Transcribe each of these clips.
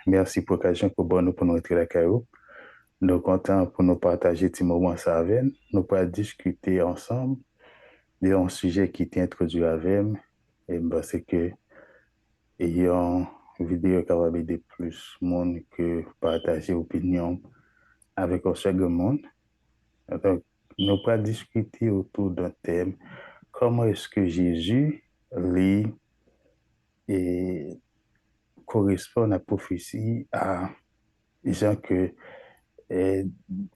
Merci pour l'occasion pour nous entrer la caillou. Nous sommes contents pour nous partager ces moments avec nous. Nous pourrons discuter ensemble d'un sujet qui est introduit avec nous. Et parce que il y a une vidéo qui va aider plus de monde que partager opinion avec un second monde. Donc, nous pourrons discuter autour d'un thème. Comment est-ce que Jésus lit et correspond à la prophétie à gens que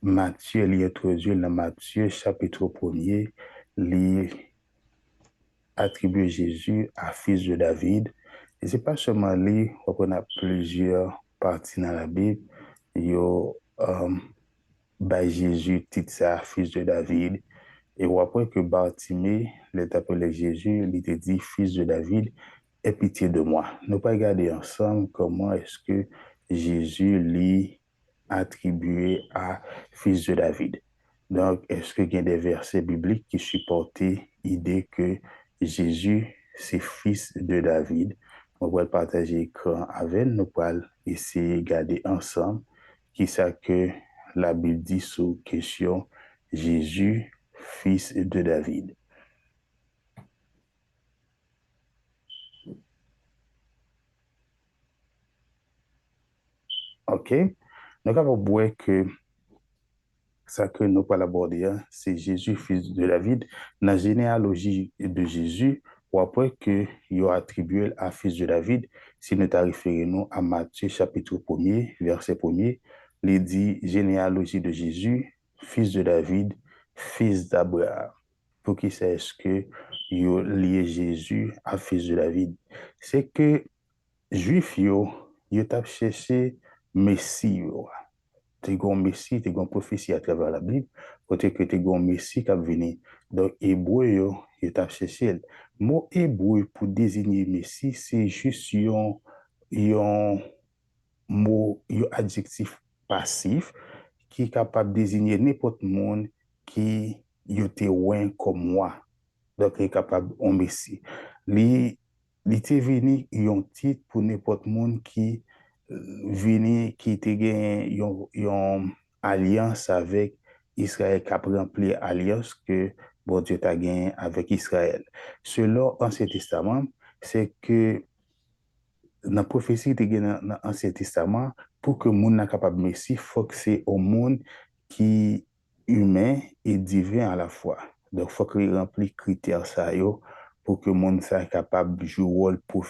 Matthieu lui introduit dans Matthieu chapitre 1er, lui attribue Jésus à fils de David. Et c'est pas seulement lui, on a plusieurs parties dans la Bible. Il y a Jésus titre ça fils de David. Et on apprend que Bartimée, l'appelé Jésus, il était dit fils de David, aie pitié de moi. Nous pas regarder ensemble comment est-ce que Jésus lui attribué à fils de David. Donc, est-ce qu'il y a des versets bibliques qui supportent l'idée que Jésus, c'est fils de David? On va partager l'écran avec nous, pour essayer de regarder ensemble qui ça que la Bible dit sur question Jésus, fils de David. OK? Donc, on va voir que ça que nous pas l'aborder, c'est Jésus, fils de David. Dans la généalogie de Jésus, ou après que il a attribué à fils de David, si nous référons à Matthieu chapitre 1er, verset 1er, il dit généalogie de Jésus, fils de David, fils d'Abraham. Pour qui c'est ce que il a lié Jésus à fils de David? C'est que Juif yo, yo t'a cherché Messie yo. T'es un Messie, t'es un prophétie à travers la Bible, côté que t'es un Messie qui a venu. Donc, hébreu, il t'a cherché. Le mot hébreu pour désigner Messie, c'est juste un mot, un adjectif passif qui est capable de désigner n'importe monde qui était loin comme moi. Donc, il est capable de Messie. Il était venu un titre pour n'importe monde qui vini qui te gen yon alliance avec Israël, qui a rempli alliance que bon Dieu t'a gagné avec Israël. Selon l'Ancien Testament, c'est que dans la prophétie te gen dans l'Ancien Testament, pour que le monde soit capable de Messie, il faut que c'est un monde qui humain et divin à la fois. Donc, il faut qu'il remplisse critères ça yo, pour que le monde soit capable de jouer le rôle pour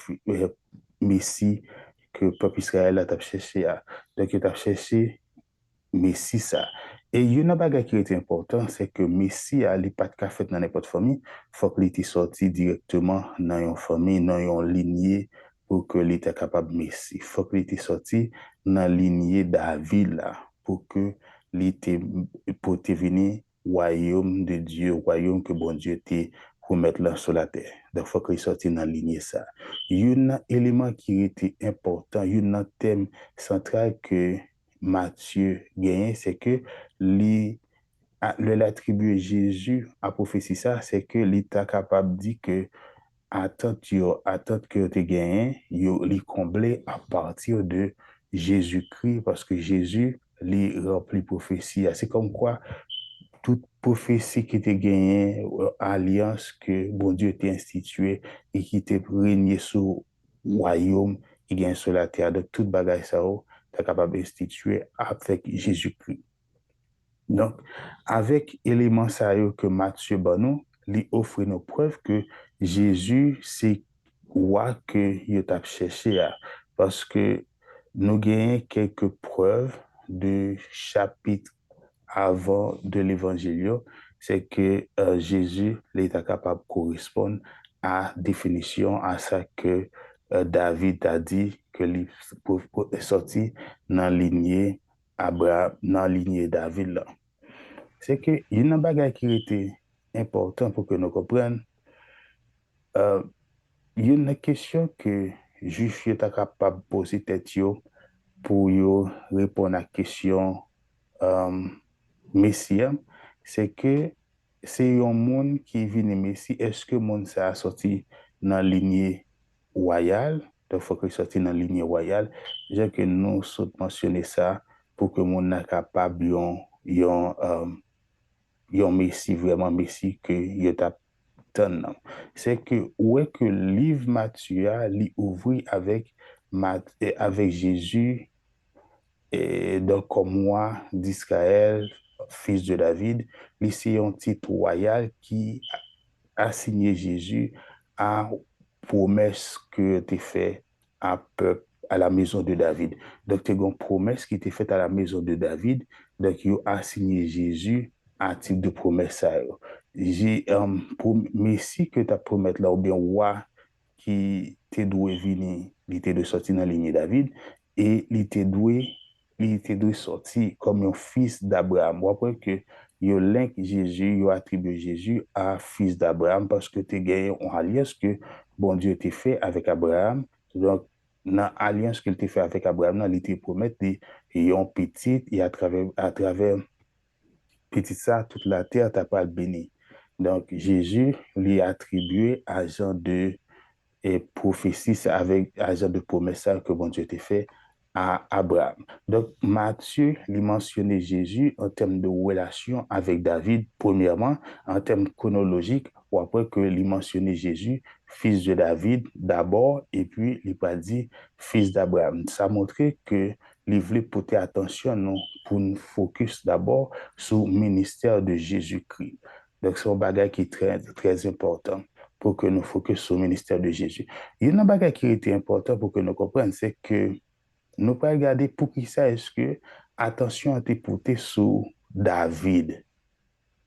Messie que le peuple Israël a cherché. Donc, il a cherché Messie ça. Et il y a une chose qui est importante, c'est que Messie n'est pas de fait dans n'importe famille. Il faut qu'il soit sorti directement dans une famille, dans une lignée, pour que l'État capable de Messie. Il faut qu'il soit sorti dans la lignée David là, pour que l'État pour venir royaume de Dieu, royaume que bon Dieu t'a pour mettre là sur la terre. Donc, il faut qu'il sorti dans la lignée ça. Il y a un élément qui était important, il y a un thème central que Matthieu gagne, c'est que l'attribuer Jésus à prophétie ça, c'est que l'État capable de dire que attente que tu gagné, il comblé à partir de Jésus-Christ, parce que Jésus les remplit prophétie. C'est comme quoi toute prophétie qui était gagnée, alliance que bon Dieu t'a instituée et qui t'a régné sur le royaume qui gagne sur la terre. Donc, toute bagaille ça, t'es capable d'instituer avec Jésus-Christ. Donc, avec éléments ça que Matthieu Banou, lui offre nos preuves que Jésus, c'est roi que il t'a cherché à. Parce que nous gagnons quelques preuves de chapitre avant de l'évangile, c'est que Jésus est capable de correspondre à définition à ça que David a dit que est sorti dans la lignée Abraham, dans la lignée David là. C'est que il y a une bagage qui était important pour que nous comprenions. Il y a une question que Juif est capable de poser tête pour répondre à la question Messie, c'est que c'est un monde qui vient Messie. Est-ce que le monde ça a sorti dans la lignée royale? donc faut que sorti dans la ligne royale. J'ai que nous sommes mentionné ça pour que mon soit capable yon messi, vraiment messi que yon t'a non. C'est que ouais que livre Matthieu li ouvri avec Jésus et donc comme moi d'Israël, fils de David, li c'est un titre royal qui a signé Jésus à promesse que tu fait à la maison de David. Donc, tu as une promesse qui était faite à la maison de David. Donc, il a signé Jésus à titre de promesse. J'ai Messie que tu as promis là, ou bien roi qui t'est doué venir, il était de sortir dans la ligne David, et il était doué sortir comme un fils d'Abraham. Après que yo link Jésus, yo attribué Jésus à fils d'Abraham parce que tu gagné une alliance que bon Dieu t'a fait avec Abraham. Donc, dans l'alliance qu'il t'a fait avec Abraham, il t'a promis de yon petit et à travers petit ça, toute la terre t'a pas béni. Donc, Jésus lui a attribué agent de et prophétie avec agent de promesse que bon Dieu t'a fait à Abraham. Donc, Matthieu, il mentionnait Jésus en termes de relation avec David, premièrement, en termes chronologiques, ou après que il mentionnait Jésus, fils de David d'abord, et puis il pas dit fils d'Abraham. Ça montrait que il voulait porter attention non, pour nous focus d'abord sur le ministère de Jésus-Christ. Donc, c'est un bagage qui est très, très important pour que nous focus sur le ministère de Jésus. Il y a un bagage qui était important pour que nous comprenions, c'est que nous pas regarder pour qui ça est-ce que attention a été portée sur David.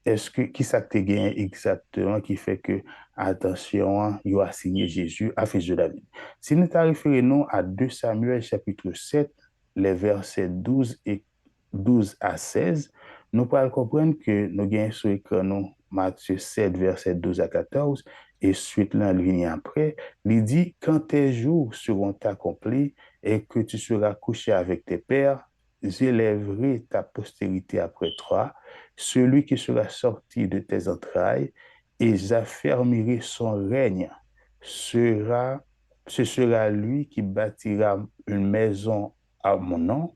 Est-ce que qui ça te gagne exactement qui fait que attention il a signé Jésus à fils de David. Si nous référons à 2 Samuel chapitre 7 les versets 12 à 16, nous pouvons comprendre que nous gagnons sur l'écran Matthieu 7 verset 12 à 14 et suite là ligne après, il dit quand tes jours seront accomplis et que tu seras couché avec tes pères, j'élèverai ta postérité après toi, celui qui sera sorti de tes entrailles, et j'affermirai son règne. Ce sera lui qui bâtira une maison à mon nom,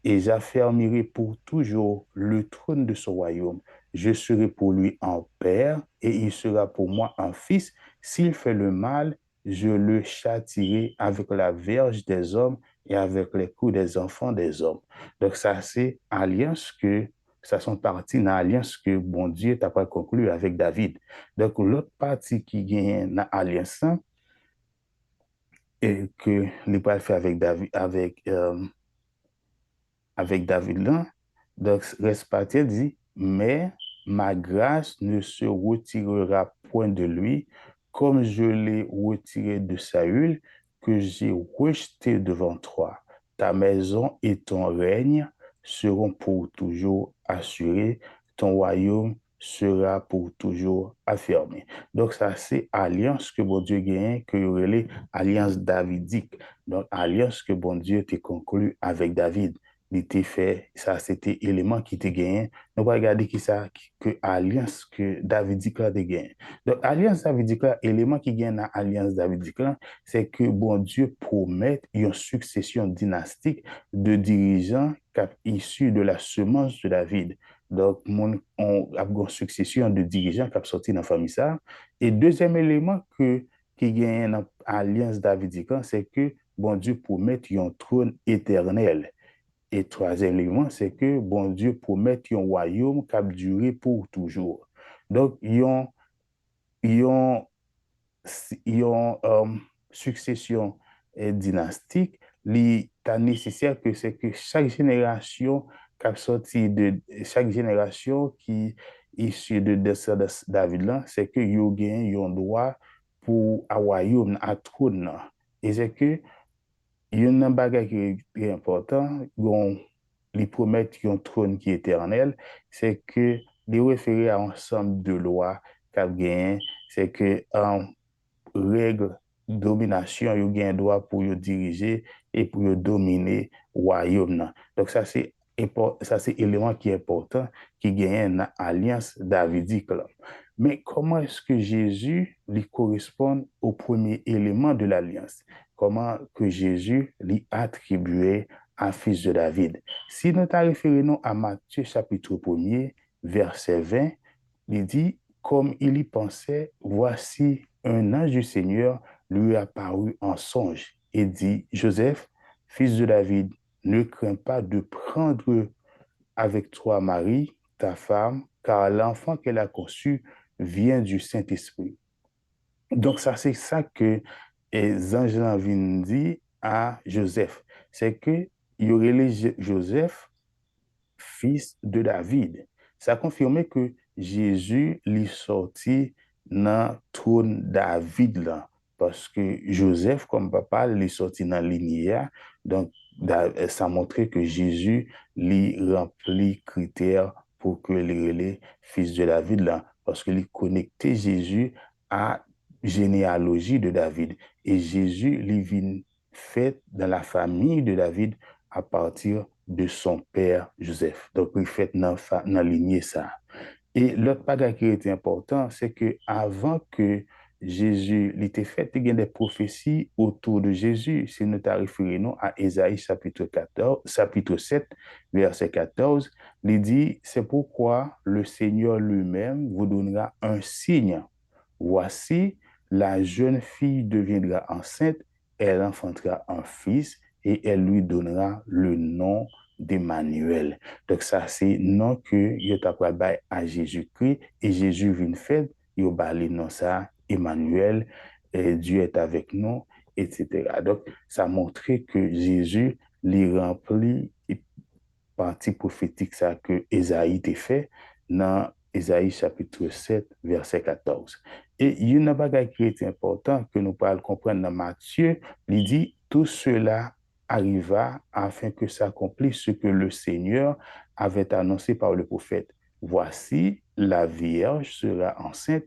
et j'affermirai pour toujours le trône de son royaume. Je serai pour lui un père, et il sera pour moi un fils. S'il fait le mal, je le châtierai avec la verge des hommes et avec les coups des enfants des hommes. Donc ça, c'est alliance que ça sont partie dans l'alliance que bon Dieu t'a pas conclu avec David. Donc l'autre partie qui gagne dans l'alliance et que n'est pas fait avec David avec David là. Donc reste partie dit mais ma grâce ne se retirera point de lui comme je l'ai retiré de Saül que j'ai rejeté devant toi. Ta maison et ton règne seront pour toujours assurés, ton royaume sera pour toujours affirmé. Donc ça, c'est alliance que bon Dieu gagne, que vous relève alliance davidique. Donc alliance que bon Dieu t'a conclu avec David. Il était fait, ça c'était élément qui était gagné. Nous va regarder qui ça, que alliance que davidique a gagné. Donc alliance davidique, élément qui gagne dans alliance davidique, c'est que bon Dieu promet une succession dynastique de dirigeants issus de la semence de David. Donc, on a une succession de dirigeants qui ont sorti dans la famille ça. Et deuxième élément qui gagne dans l'alliance davidique, c'est que bon Dieu promet un trône éternel. Et troisième élément, c'est que bon Dieu promet un royaume qui a duré pour toujours. Donc, il y a une succession dynastique, il est nécessaire que c'est que chaque génération qui sorti de chaque génération qui issue de David là, c'est que yo gagne un droit pour un royaume, un trône. Et c'est que il y a un bagage qui est important, ils promettent un trône qui est éternel, c'est que les référer à un ensemble de lois qu'ils gagnent, c'est que règle domination, ils ont droit pour diriger et pour dominer le royaume. Donc ça c'est élément qui est important qui gagne dans l'alliance davidique. Mais comment est-ce que Jésus lui correspond au premier élément de l'alliance? comment que Jésus lui attribuait à fils de David. Si nous référons à Matthieu chapitre 1er, verset 20, il dit, comme il y pensait, voici un ange du Seigneur lui apparut en songe et dit, Joseph, fils de David, ne crains pas de prendre avec toi Marie, ta femme, car l'enfant qu'elle a conçu vient du Saint-Esprit. Donc, ça, c'est ça que les anges viennent dire à Joseph. C'est que il y aurait les Joseph, fils de David. Ça confirmait que Jésus lui sorti dans le trône David là. Parce que Joseph, comme papa, lui sorti dans l'Inia. Donc, ça montrait que Jésus lui remplit critères pour que les fils de David là. Parce qu'il connectait Jésus à généalogie de David. Et Jésus lui vient fait dans la famille de David à partir de son père Joseph. Donc, il fait dans la lignée ça. Et l'autre bagage qui était important, c'est que avant que Jésus l'était fait, il y a des prophéties autour de Jésus. Si nous référons à Ésaïe chapitre 14, chapitre 7, verset 14, il dit, c'est pourquoi le Seigneur lui-même vous donnera un signe. Voici, la jeune fille deviendra enceinte, elle enfantera un fils et elle lui donnera le nom d'Emmanuel. Donc ça, c'est nom que il a à Jésus-Christ et Jésus vient faire, il a le nom ça, Emmanuel, et Dieu est avec nous, etc. Donc ça montrait que Jésus les remplit partie prophétique ça que Esaïe t'a fait dans Esaïe chapitre 7, verset 14. Et il y a une bagaille qui est important que nous pouvons comprendre dans Matthieu, il dit, tout cela arriva afin que s'accomplisse ce que le Seigneur avait annoncé par le prophète. Voici, la Vierge sera enceinte,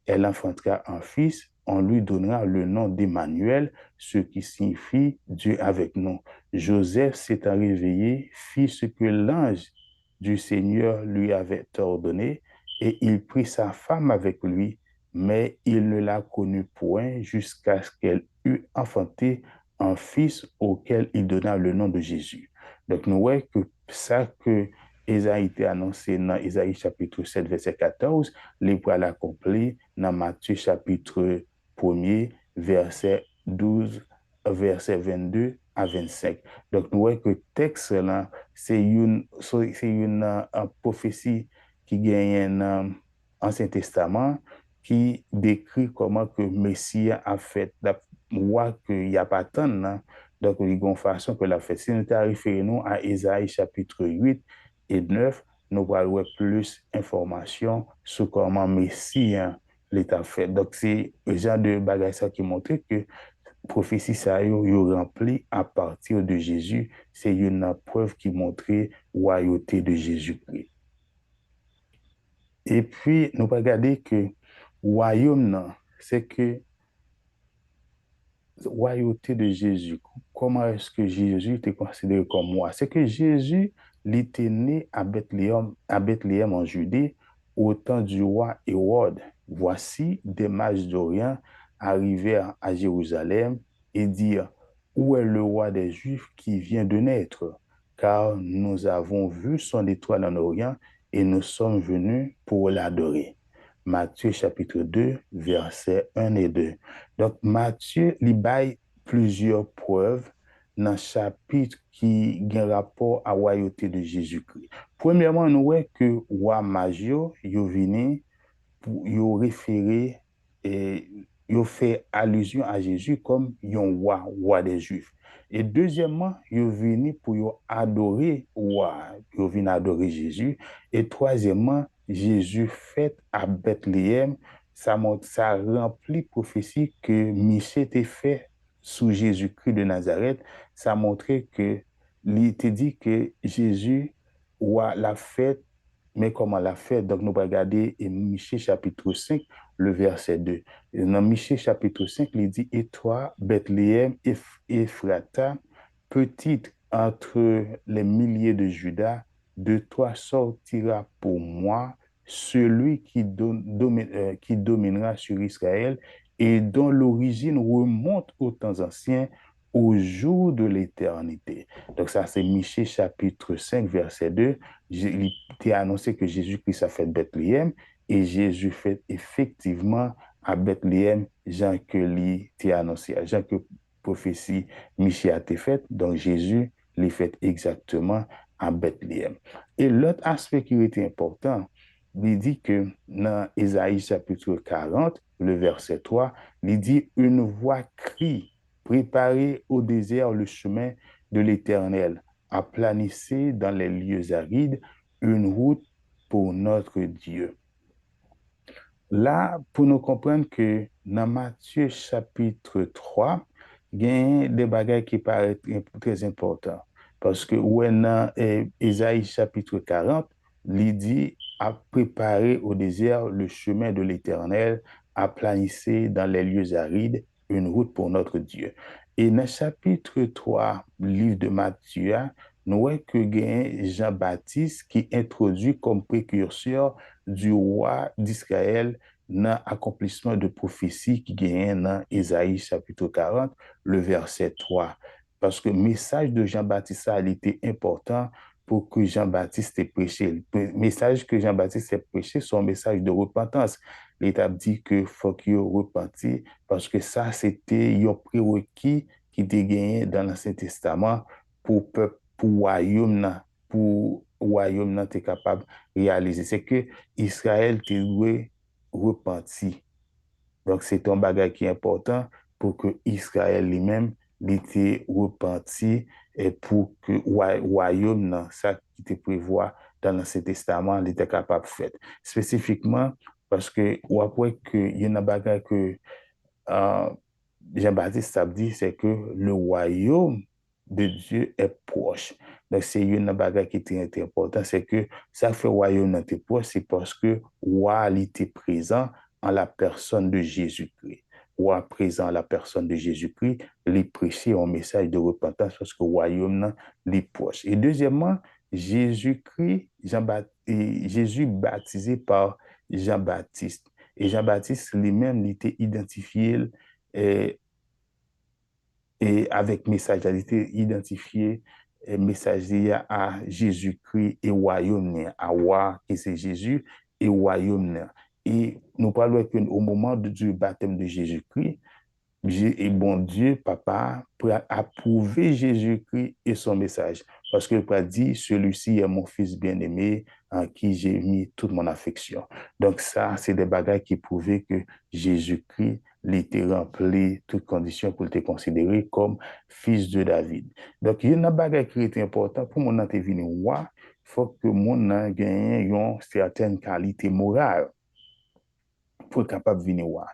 elle enfantera un fils, on lui donnera le nom d'Emmanuel, ce qui signifie Dieu avec nous. Joseph s'étant réveillé, fit ce que l'ange du Seigneur lui avait ordonné, et il prit sa femme avec lui, mais il ne la connut point jusqu'à ce qu'elle eût enfanté un fils auquel il donna le nom de Jésus. Donc, nous voyons que ça que Esaïe a annoncé dans Esaïe chapitre 7, verset 14, les poils accomplis dans Matthieu chapitre 1er, verset 12, verset 22 à 25. Donc, nous voyons que le texte là, c'est une prophétie qui gagne dans l'Ancien Testament qui décrit comment que Messie a fait la loi qu'il n'y a pas tant. Donc, il y a une façon que la fait. Si nous référons à Ésaïe chapitre 8 et 9, nous allons plus d'informations sur comment Messie l'État fait. Donc, c'est le genre de bagage qui montre que prophétie ça yo rempli à partir de Jésus, c'est une preuve qui montrait royauté de Jésus-Christ. Et puis, nous pas regarder que royaume, c'est que royauté de Jésus. Comment est-ce que Jésus était considéré comme moi? C'est que Jésus, il était né à Bethléem en Judée, au temps du roi Hérode. Voici des mages d'Orient arrivèrent à Jérusalem et dirent, où est le roi des Juifs qui vient de naître? Car nous avons vu son étoile en Orient et nous sommes venus pour l'adorer. Matthieu chapitre 2, versets 1 et 2. Donc, Matthieu lui baille plusieurs preuves dans le chapitre qui a un rapport à la royauté de Jésus-Christ. Premièrement, nous voyons que roi Magio, il venu pour référer et il fait allusion à Jésus comme un roi des Juifs. Et deuxièmement, il est venu pour adorer roi, il venu adorer Jésus. Et troisièmement, Jésus fait à Bethléem, ça remplit prophétie que Michée était fait sous Jésus-Christ de Nazareth. Ça montrait que il était dit que Jésus l'a fait, mais comment l'a fait. Donc, nous allons regarder Michée chapitre 5, le verset 2. Dans Michée chapitre 5, il dit, et toi, Bethléem, Ephrata, petite entre les milliers de Judas, de toi sortira pour moi celui qui dominera sur Israël, et dont l'origine remonte aux temps anciens, au jour de l'éternité. Donc ça, c'est Michée chapitre 5, verset 2. Il était annoncé que Jésus-Christ a fait Bethléem et Jésus fait effectivement à Bethléem, Jean que lui t'est annoncé, Jean que prophétie Michée a été faite, donc Jésus l'est fait exactement à Bethléem. Et l'autre aspect qui était important, il dit que dans Ésaïe chapitre 40, le verset 3, il dit une voix crie, préparez au désert le chemin de l'Éternel, aplanissez dans les lieux arides une route pour notre Dieu. Là, pour nous comprendre que dans Matthieu chapitre 3, il y a des bagages qui paraissent très importants. Parce que dans Ésaïe chapitre 40, il dit à préparer au désert le chemin de l'Éternel, à planifier dans les lieux arides une route pour notre Dieu. Et dans chapitre 3, livre de Matthieu, nous voyons que Jean-Baptiste qui introduit comme précurseur du roi d'Israël dans l'accomplissement de prophétie qui gagne dans Ésaïe chapitre 40, le verset 3. Parce que le message de Jean-Baptiste a été important pour que Jean-Baptiste ait prêché. Le message que Jean-Baptiste ait prêché, c'est un message de repentance. L'État dit que faut qu'il repentit parce que ça, c'était un prérequis qui était gagné dans l'Ancien Testament pour peuple, pour royaume, pour royaume était capable de réaliser. C'est que Israël devait repentir. Donc, c'est un bagage qui est important pour que Israël lui-même était repenti et pour que le royaume, ça qui était prévu dans l'Ancien Testament, il était capable de faire. Spécifiquement, parce que, ou après, il y a un bagage que euh, Jean-Baptiste a dit, c'est que le royaume de Dieu est proche. Donc, c'est une bagage qui est important, c'est que ça fait royaume était proche, c'est parce que roi était présent en la personne de Jésus-Christ. Roi présent en la personne de Jésus-Christ, les prêcher un message de repentance parce que le royaume est proche. Et deuxièmement, Jésus-Christ, Jésus baptisé par Jean-Baptiste. Et Jean-Baptiste lui-même, il était identifié et, et avec message, il était identifié messager à Jésus-Christ et royaume, à roi, et c'est Jésus et royaume. Et nous parlons qu'au moment du baptême de Jésus-Christ, et bon Dieu, papa, pour approuver Jésus-Christ et son message. Parce que il dit, celui-ci est mon fils bien-aimé en qui j'ai mis toute mon affection. Donc ça, c'est des bagages qui prouvaient que Jésus-Christ était rempli toutes conditions pour être considéré comme fils de David. Donc, il y a un bagage qui est important pour mon venir voir, il faut que mon ait une certaine qualité morale pour être capable de venir voir.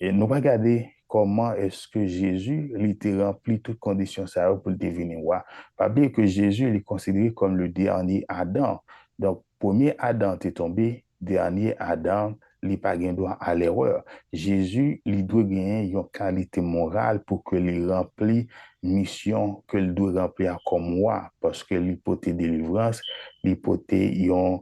Et nous regarder comment est-ce que Jésus était rempli toutes conditions ça pour devenir roi. Pas oublier que Jésus est considéré comme le dernier Adam. Donc, premier Adam est tombé, dernier Adam, il n'a pas droit à l'erreur. Jésus, il doit gagner une qualité morale pour que il remplisse mission que il doit remplir comme roi, parce que l'hypothèse de délivrance, l'hypothèse une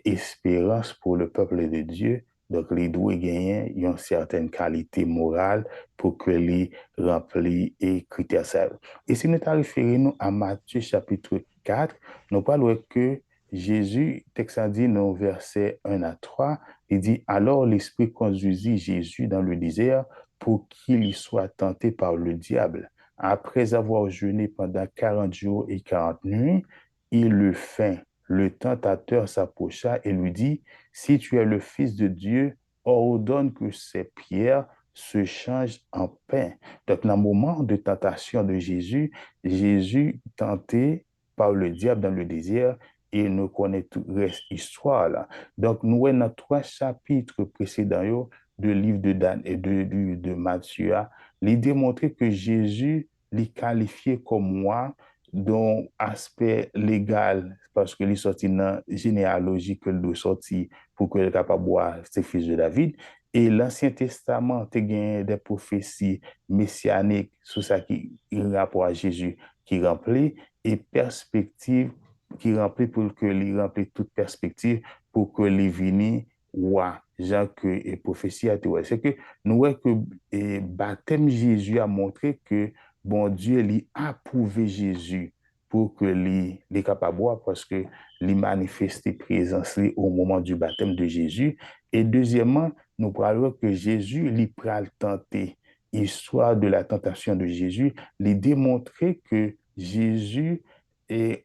espérance pour le peuple de Dieu. Donc, les doit gagner une certaine qualité morale pour que les remplissent et critères ça. Et si nous référons à Matthieu chapitre 4, nous parlons que Jésus, texte dit dans versets 1 à 3, il dit, alors l'Esprit conduisit Jésus dans le désert pour qu'il y soit tenté par le diable. Après avoir jeûné pendant 40 jours et 40 nuits, il eut faim. Le tentateur s'approcha et lui dit, si tu es le Fils de Dieu, ordonne que ces pierres se changent en pain. Donc, dans le moment de tentation de Jésus, Jésus tenté par le diable dans le désert et nous connaît toute l'histoire là. Donc, nous avons dans 3 chapitres précédents de livre de Dan et de Matthieu, il démontrer que Jésus les qualifié comme moi dont aspect légal, parce que les sorti dans la généalogie que doit sortir pour que le capable boire ses fils de David. Et l'Ancien Testament, tu as des prophéties messianiques sur ça qui rapport à Jésus qui remplit et perspective qui remplit pour que les remplit toute perspective pour que les vini roi Jean que et prophétie a été, c'est que nous voyons que baptême Jésus a montré que bon Dieu lui a approuvé Jésus pour que les capable boire parce que les manifester présence au moment du baptême de Jésus. Et deuxièmement, nous parlons que Jésus lui pral tenter. Histoire de la tentation de Jésus, lui démontrer que Jésus est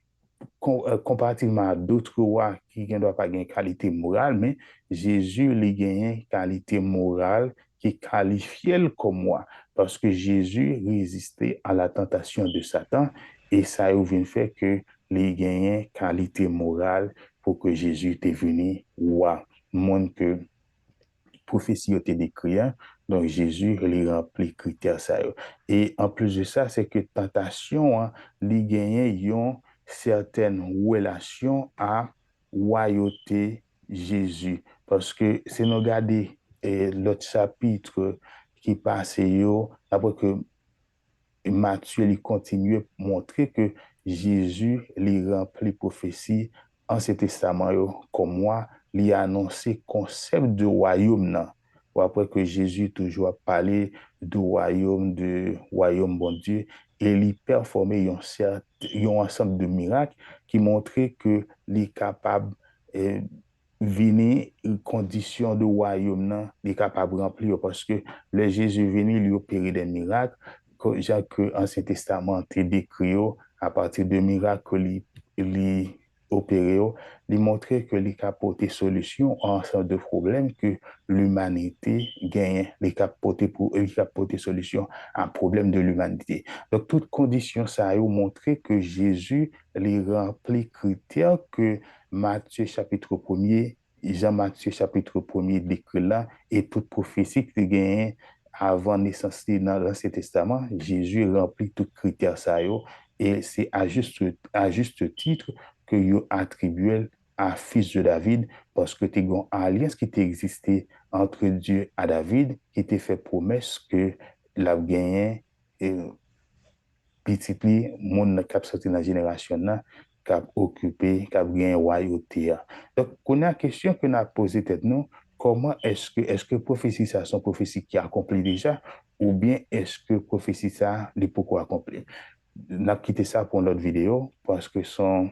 comparativement à d'autres rois qui ne doivent pas gagner qualité morale, mais Jésus les gagne qualité morale qui qualifie comme moi, parce que Jésus résistait à la tentation de Satan et ça a vient fait que les gagnent qualité morale pour que Jésus était venu roi. Monde que prophétie était décrit, donc Jésus les remplit critères ça. Et en plus de ça, c'est que tentation, les gagnent ont certaines relations à royauté Jésus. Parce que c'est nous regarder l'autre chapitre qui passe, après que Matthieu lui continue à montrer que Jésus lui remplit prophétie Ancien Testament comme moi, lui a annoncé concept de royaume nan. Ou après que Jésus toujours a parlé du royaume bon Dieu, et lui performé un ensemble de miracles qui montraient que lui capable de venir une condition de royaume nan, lui capable de remplir parce que le Jésus venu lui opérer des miracles que l'Ancien Testament te décrit à partir de miracles qu'il opéré, il montrait que les capoter solution à un ensemble de problèmes que l'humanité gagne, les capoter solution à un problème de l'humanité. Donc, toutes conditions, ça a montré que Jésus les remplit critères que Matthieu chapitre 1er, Jean-Matthieu chapitre 1er décrit là, et toute prophétie qui gagne avant naissance dans l'Ancien Testament, Jésus remplit tous les critères ça et c'est à juste titre que you attribué à fils de David parce que tu as une alliance qui existé entre Dieu et David qui t'a fait promesse que la gagné et petit monde qui a sorti dans la génération là qui a occupé qui a gagné royauté. Donc on a une question que nous a posée tête nous, comment est-ce que prophétie ça sont prophéties qui accompli déjà ou bien est-ce que prophétie ça n'est pas accompli. N'a quitté ça pour notre vidéo parce que son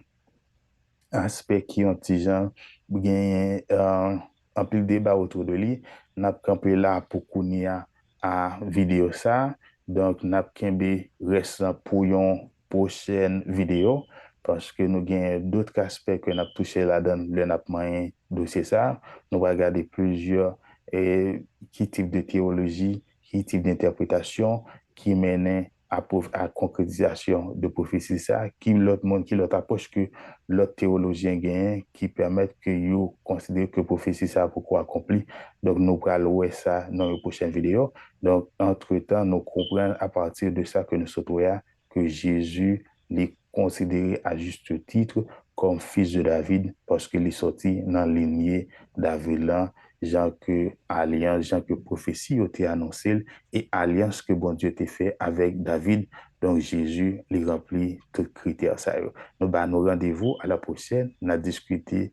aspect qui ont gens bien un peu de débat autour de lui n'a campé là pour kounia à vidéo ça donc n'a kembe reste pour une prochaine vidéo parce que nous avons d'autres aspects que nous touché là-dedans le n'a moyen dossier ça nous va regarder plusieurs qui type de théologie qui type d'interprétation qui mène à concrétisation de prophétie ça qui l'autre monde qui l'autre approche que l'autre théologien gagne qui permettent que vous considérez que prophétie ça pourquoi accompli. Donc nous allons voir ça dans une prochaine vidéo. Donc entre-temps nous comprenons à partir de ça que nous sautons que Jésus est considéré à juste titre comme fils de David parce qu'il est sorti dans la lignée David là, genre que alliance, genre que prophétie a été annoncée et alliance que bon Dieu a fait avec David. Donc Jésus les remplit tous les critères ça. Nous nous rendez-vous à la prochaine. On a discuté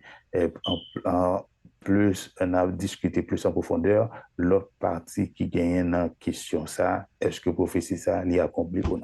on a discuté plus en profondeur l'autre partie qui gagne dans la question ça, est-ce que prophétie ça l'y accompli ou non?